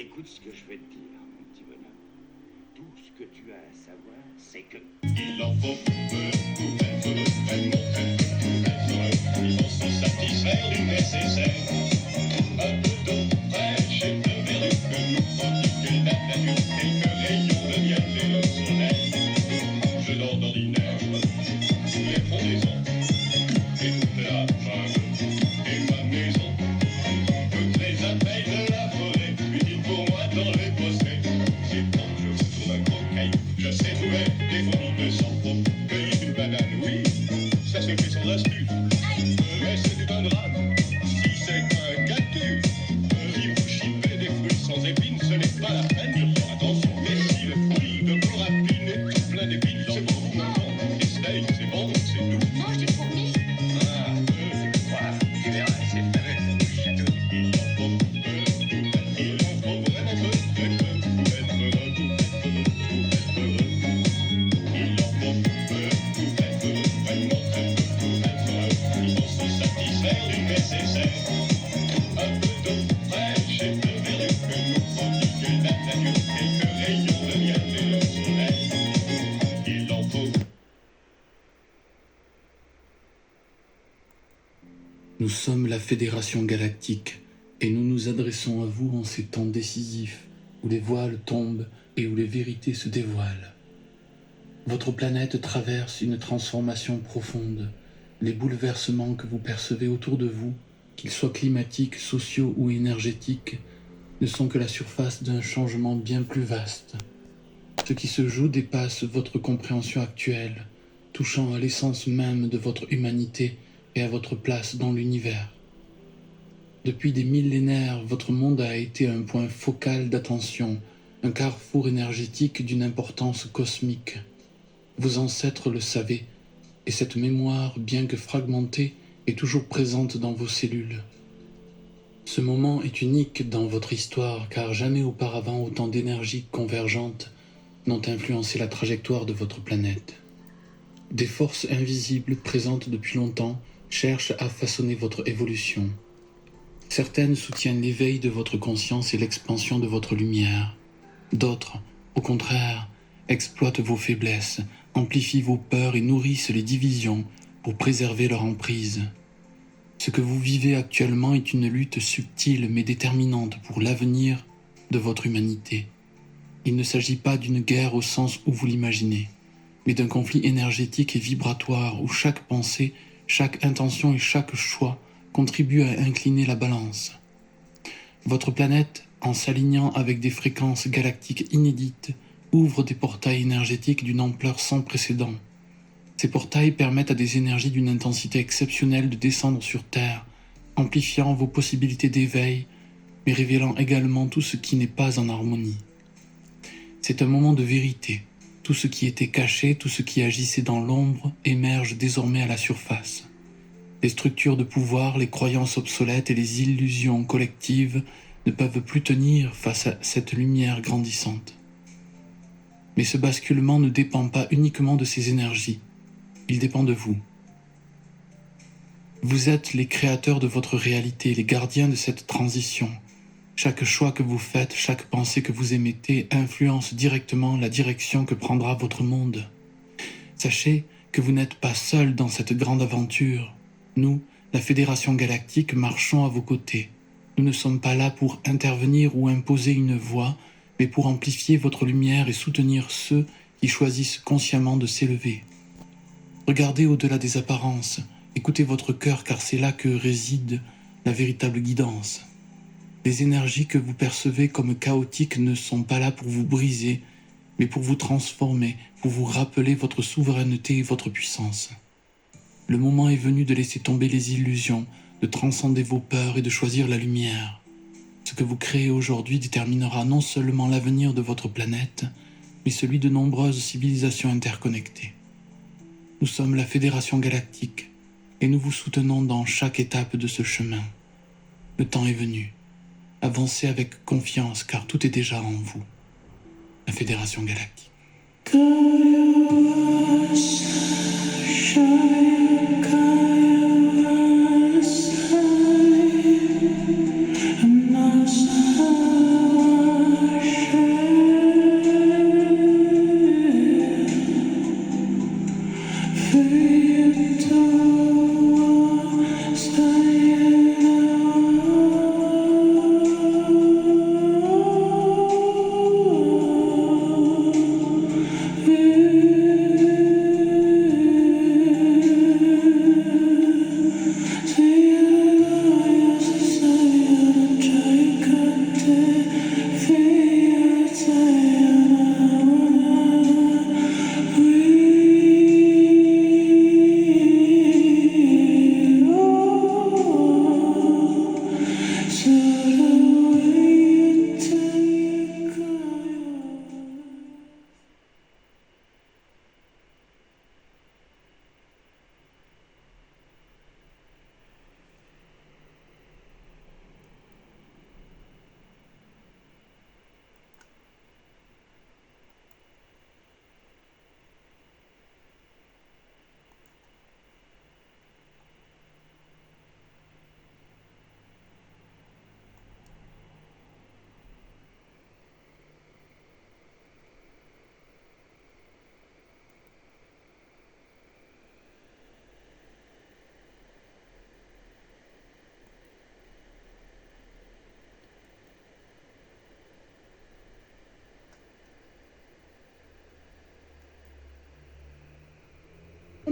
Écoute ce que je vais te dire, mon petit bonhomme. Tout ce que tu as à savoir, c'est que... Il en faut peu pour être heureux, vraiment très peu pour être heureux. Il faut se satisfaire du nécessaire. Un peu d'eau fraîche et de verdure que nous prodiguer la nature. Quelques rayons de miel et le soleil. Je dors d'ordinaire sous les frondaisons. Et toute la jungle et ma maison. Toutes les abeilles de la forêt, utiles pour moi dans les bosquets. C'est quand je vous trouve un gros caillou, je sais trouver des fourmis de sang pour cueillir une banane. Oui, ça se fait sans astuce, mais c'est du bon rame. Si c'est un cactus, si vous chipez des fruits sans épines, ce n'est pas la peine de faire attention. Mais si le fruit de vos rapines est tout plein d'épines, c'est pour vous, maman. Et steak, c'est bon, c'est doux. Mange des fourmis. Ah, voilà, tu verras, c'est fameux, c'est château. Il en faut peu, il en faut vraiment peu, pour être heureux, pour être heureux, pour être heureux. Il en faut peu, pour être heureux, vraiment très peu, pour être heureux. Il faut se satisfaire du nécessaire. Un peu d'eau fraîche et de verdure que nous prodiguer la nature. Quelques rayons de miel et le soleil. Il en faut. Nous sommes la Fédération Galactique et nous nous adressons à vous en ces temps décisifs où les voiles tombent et où les vérités se dévoilent. Votre planète traverse une transformation profonde. Les bouleversements que vous percevez autour de vous, qu'ils soient climatiques, sociaux ou énergétiques, ne sont que la surface d'un changement bien plus vaste. Ce qui se joue dépasse votre compréhension actuelle, touchant à l'essence même de votre humanité et à votre place dans l'univers. Depuis des millénaires, votre monde a été un point focal d'attention, un carrefour énergétique d'une importance cosmique. Vos ancêtres le savaient, et cette mémoire, bien que fragmentée, est toujours présente dans vos cellules. Ce moment est unique dans votre histoire, car jamais auparavant autant d'énergies convergentes n'ont influencé la trajectoire de votre planète. Des forces invisibles présentes depuis longtemps cherchent à façonner votre évolution. Certaines soutiennent l'éveil de votre conscience et l'expansion de votre lumière. D'autres, au contraire, exploitent vos faiblesses, amplifient vos peurs et nourrissent les divisions pour préserver leur emprise. Ce que vous vivez actuellement est une lutte subtile mais déterminante pour l'avenir de votre humanité. Il ne s'agit pas d'une guerre au sens où vous l'imaginez, mais d'un conflit énergétique et vibratoire où chaque pensée, chaque intention et chaque choix contribuent à incliner la balance. Votre planète, en s'alignant avec des fréquences galactiques inédites, ouvre des portails énergétiques d'une ampleur sans précédent. Ces portails permettent à des énergies d'une intensité exceptionnelle de descendre sur Terre, amplifiant vos possibilités d'éveil, mais révélant également tout ce qui n'est pas en harmonie. C'est un moment de vérité. Tout ce qui était caché, tout ce qui agissait dans l'ombre, émerge désormais à la surface. Les structures de pouvoir, les croyances obsolètes et les illusions collectives ne peuvent plus tenir face à cette lumière grandissante. Mais ce basculement ne dépend pas uniquement de ces énergies. Il dépend de vous. Vous êtes les créateurs de votre réalité, les gardiens de cette transition. Chaque choix que vous faites, chaque pensée que vous émettez influence directement la direction que prendra votre monde. Sachez que vous n'êtes pas seul dans cette grande aventure. Nous, la Fédération Galactique, marchons à vos côtés. Nous ne sommes pas là pour intervenir ou imposer une voie, mais pour amplifier votre lumière et soutenir ceux qui choisissent consciemment de s'élever. Regardez au-delà des apparences, écoutez votre cœur car c'est là que réside la véritable guidance. Les énergies que vous percevez comme chaotiques ne sont pas là pour vous briser, mais pour vous transformer, pour vous rappeler votre souveraineté et votre puissance. Le moment est venu de laisser tomber les illusions, de transcender vos peurs et de choisir la lumière. Ce que vous créez aujourd'hui déterminera non seulement l'avenir de votre planète, mais celui de nombreuses civilisations interconnectées. Nous sommes la Fédération Galactique, et nous vous soutenons dans chaque étape de ce chemin. Le temps est venu. Avancez avec confiance, car tout est déjà en vous. La Fédération Galactique. I'm not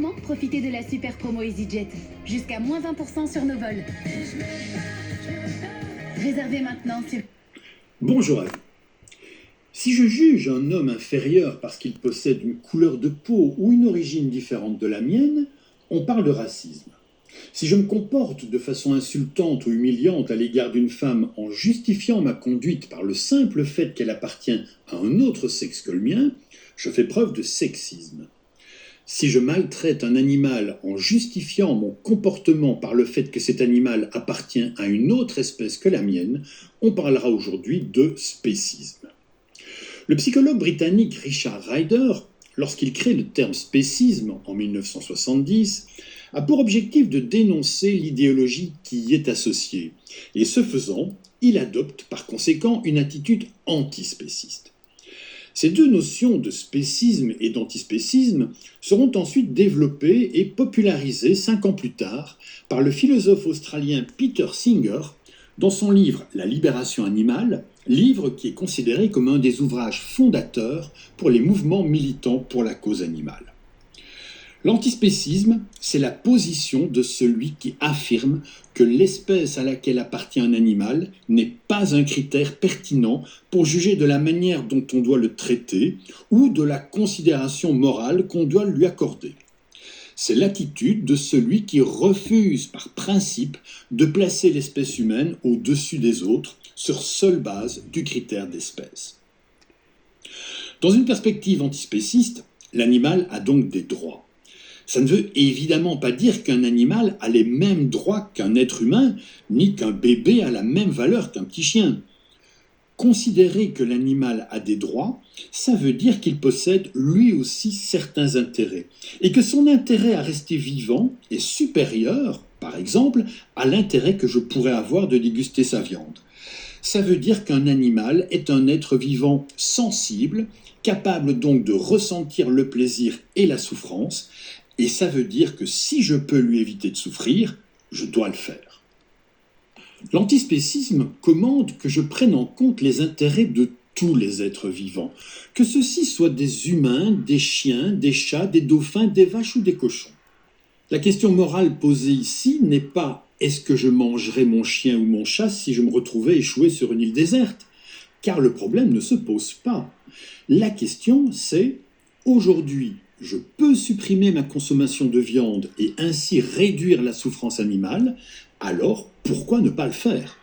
Comment profiter de la super promo EasyJet? Jusqu'à moins 20% sur nos vols. Réservez maintenant sur... Bonjour à vous. Si je juge un homme inférieur parce qu'il possède une couleur de peau ou une origine différente de la mienne, on parle de racisme. Si je me comporte de façon insultante ou humiliante à l'égard d'une femme en justifiant ma conduite par le simple fait qu'elle appartient à un autre sexe que le mien, je fais preuve de sexisme. Si je maltraite un animal en justifiant mon comportement par le fait que cet animal appartient à une autre espèce que la mienne, on parlera aujourd'hui de spécisme. Le psychologue britannique Richard Ryder, lorsqu'il crée le terme spécisme en 1970, a pour objectif de dénoncer l'idéologie qui y est associée. Et ce faisant, il adopte par conséquent une attitude antispéciste. Ces deux notions de spécisme et d'antispécisme seront ensuite développées et popularisées 5 ans plus tard par le philosophe australien Peter Singer dans son livre « La libération animale », livre qui est considéré comme un des ouvrages fondateurs pour les mouvements militants pour la cause animale. L'antispécisme, c'est la position de celui qui affirme que l'espèce à laquelle appartient un animal n'est pas un critère pertinent pour juger de la manière dont on doit le traiter ou de la considération morale qu'on doit lui accorder. C'est l'attitude de celui qui refuse par principe de placer l'espèce humaine au-dessus des autres sur seule base du critère d'espèce. Dans une perspective antispéciste, l'animal a donc des droits. Ça ne veut évidemment pas dire qu'un animal a les mêmes droits qu'un être humain, ni qu'un bébé a la même valeur qu'un petit chien. Considérer que l'animal a des droits, ça veut dire qu'il possède lui aussi certains intérêts, et que son intérêt à rester vivant est supérieur, par exemple, à l'intérêt que je pourrais avoir de déguster sa viande. Ça veut dire qu'un animal est un être vivant sensible, capable donc de ressentir le plaisir et la souffrance, et ça veut dire que si je peux lui éviter de souffrir, je dois le faire. L'antispécisme commande que je prenne en compte les intérêts de tous les êtres vivants, que ceux-ci soient des humains, des chiens, des chats, des dauphins, des vaches ou des cochons. La question morale posée ici n'est pas « est-ce que je mangerais mon chien ou mon chat si je me retrouvais échoué sur une île déserte ?» car le problème ne se pose pas. La question c'est « aujourd'hui, je peux supprimer ma consommation de viande et ainsi réduire la souffrance animale, alors pourquoi ne pas le faire ?»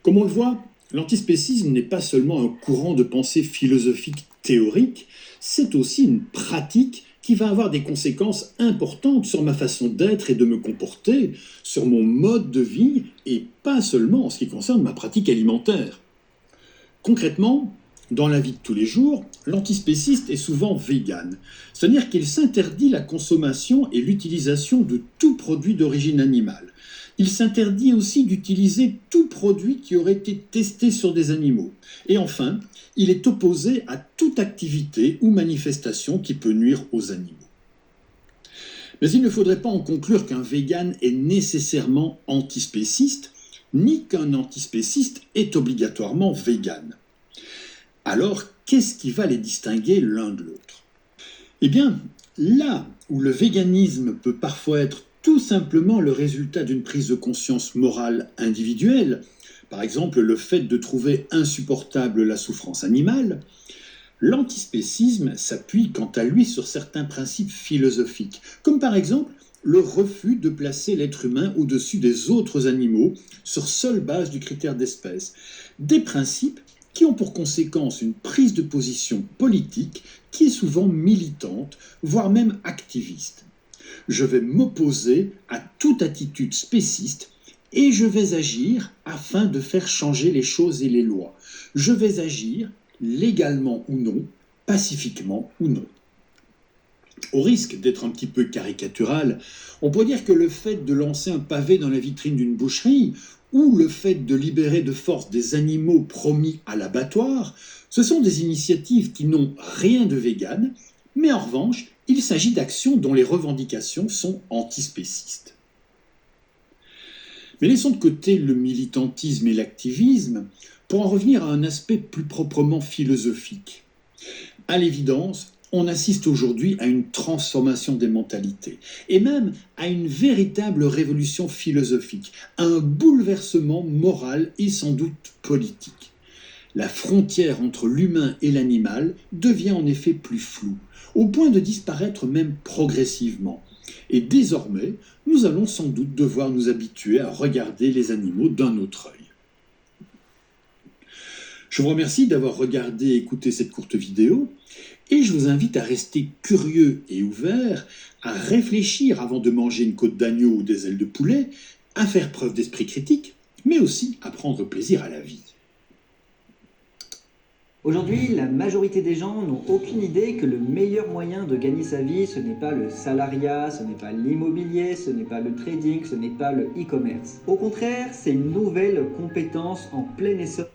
Comme on le voit, l'antispécisme n'est pas seulement un courant de pensée philosophique théorique, c'est aussi une pratique qui va avoir des conséquences importantes sur ma façon d'être et de me comporter, sur mon mode de vie et pas seulement en ce qui concerne ma pratique alimentaire. Concrètement, dans la vie de tous les jours, l'antispéciste est souvent vegan, c'est-à-dire qu'il s'interdit la consommation et l'utilisation de tout produit d'origine animale. Il s'interdit aussi d'utiliser tout produit qui aurait été testé sur des animaux. Et enfin, il est opposé à toute activité ou manifestation qui peut nuire aux animaux. Mais il ne faudrait pas en conclure qu'un vegan est nécessairement antispéciste, ni qu'un antispéciste est obligatoirement vegan. Alors, qu'est-ce qui va les distinguer l'un de l'autre ? Eh bien, là où le véganisme peut parfois être tout simplement le résultat d'une prise de conscience morale individuelle, par exemple le fait de trouver insupportable la souffrance animale, l'antispécisme s'appuie quant à lui sur certains principes philosophiques, comme par exemple le refus de placer l'être humain au-dessus des autres animaux sur seule base du critère d'espèce, des principes qui ont pour conséquence une prise de position politique qui est souvent militante, voire même activiste. Je vais m'opposer à toute attitude spéciste et je vais agir afin de faire changer les choses et les lois. Je vais agir, légalement ou non, pacifiquement ou non. Au risque d'être un petit peu caricatural, on peut dire que le fait de lancer un pavé dans la vitrine d'une boucherie ou le fait de libérer de force des animaux promis à l'abattoir, ce sont des initiatives qui n'ont rien de vegan, mais en revanche, il s'agit d'actions dont les revendications sont antispécistes. Mais laissons de côté le militantisme et l'activisme pour en revenir à un aspect plus proprement philosophique. À l'évidence, On assiste aujourd'hui à une transformation des mentalités, et même à une véritable révolution philosophique, à un bouleversement moral et sans doute politique. La frontière entre l'humain et l'animal devient en effet plus floue, au point de disparaître même progressivement. Et désormais, nous allons sans doute devoir nous habituer à regarder les animaux d'un autre œil. Je vous remercie d'avoir regardé et écouté cette courte vidéo, et je vous invite à rester curieux et ouvert, à réfléchir avant de manger une côte d'agneau ou des ailes de poulet, à faire preuve d'esprit critique, mais aussi à prendre plaisir à la vie. Aujourd'hui, la majorité des gens n'ont aucune idée que le meilleur moyen de gagner sa vie, ce n'est pas le salariat, ce n'est pas l'immobilier, ce n'est pas le trading, ce n'est pas le e-commerce. Au contraire, c'est une nouvelle compétence en plein essor.